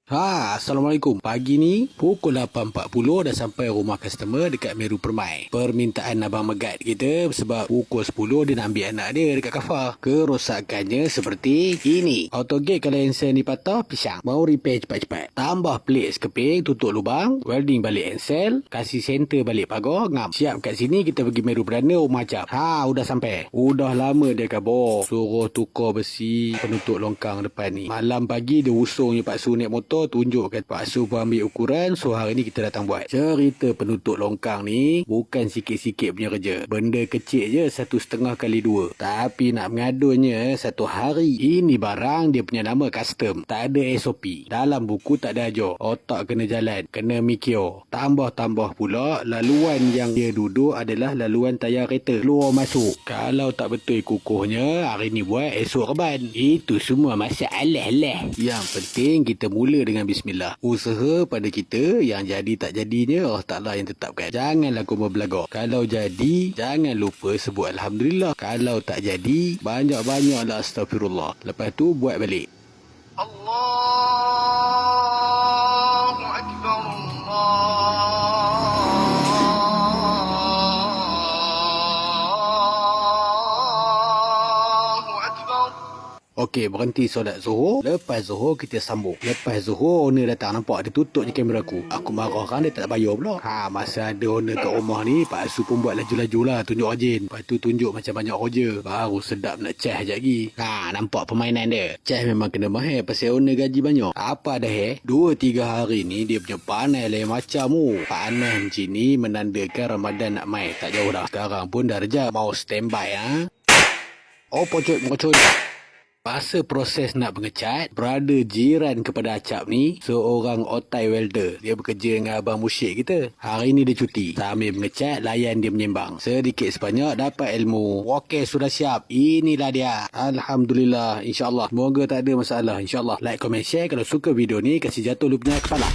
Assalamualaikum. Pagi ni pukul 8.40 dah sampai rumah customer dekat Meru Permai. Permintaan Abang Megat kita sebab pukul 10 dia nak ambil anak dia dekat Kafar. Kerosakannya seperti ini. Autogate kalau ensel ni patah, pisang. Mau repair cepat-cepat. Tambah plate sekeping, tutup lubang, welding balik ensel, kasih center balik pagar, ngam. Siap kat sini kita pergi Meru Perdana rumah cap. Udah sampai. Udah lama dia kabur. Suruh tukar besi penutup longkang depan ni. Malam pagi dia usungnya Pak Su naik motor, tunjukkan Pak Su pun ambil ukuran. So hari ni kita datang buat. Cerita penutup longkang ni bukan sikit-sikit punya kerja. Benda kecil je 1.5 kali 2. Tapi nak mengadunya satu hari. Ini barang dia punya nama custom. Tak ada SOP. Dalam buku tak ada ajar. Otak kena jalan. Kena mikir. Tambah-tambah pula laluan yang dia duduk adalah laluan tayar kereta. Keluar masuk. Kalau tak betul kukuhnya, hari ni buat, esok reban. Itu semua masalah lah. Yang penting kita mula dengan bismillah. Usaha pada kita, yang jadi tak jadinya Allah Ta'ala yang tetapkan. Janganlah kau berbelagak. Kalau jadi, jangan lupa sebut Alhamdulillah. Kalau tak jadi, banyak-banyaklah astagfirullah. Lepas tu buat balik. Allahu Akbar, Allahu Akbar. Okey, berhenti solat Zuhur. Lepas Zuhur kita sambung. Lepas Zuhur owner datang, nampak dia tutup je kamera aku. Aku marah kan dia tak bayar pula. Masa ada owner kat rumah ni, Pak Su pun buat laju-laju lah, tunjuk rajin. Lepas tu tunjuk macam banyak kerja. Baru sedap nak cas sekejap lagi. Nampak permainan dia. Cas memang kena mahal pasal owner gaji banyak. Apa dah 2-3 hari ni dia punya panas lain macam mu. Panas macam ni menandakan Ramadan nak mai. Tak jauh dah. Sekarang pun dah rejam. Mau standby pocot merocot. Masa proses nak mengecat, berada jiran kepada Acap ni, seorang otai welder. Dia bekerja dengan Abang Musyik kita. Hari ni dia cuti. Sambil mengecat, layan dia menyembang. Sedikit sebanyak dapat ilmu. Okey, sudah siap. Inilah dia. Alhamdulillah. InsyaAllah. Semoga tak ada masalah. InsyaAllah. Like, komen, share. Kalau suka video ni, kasih jatuh lu punya kepala.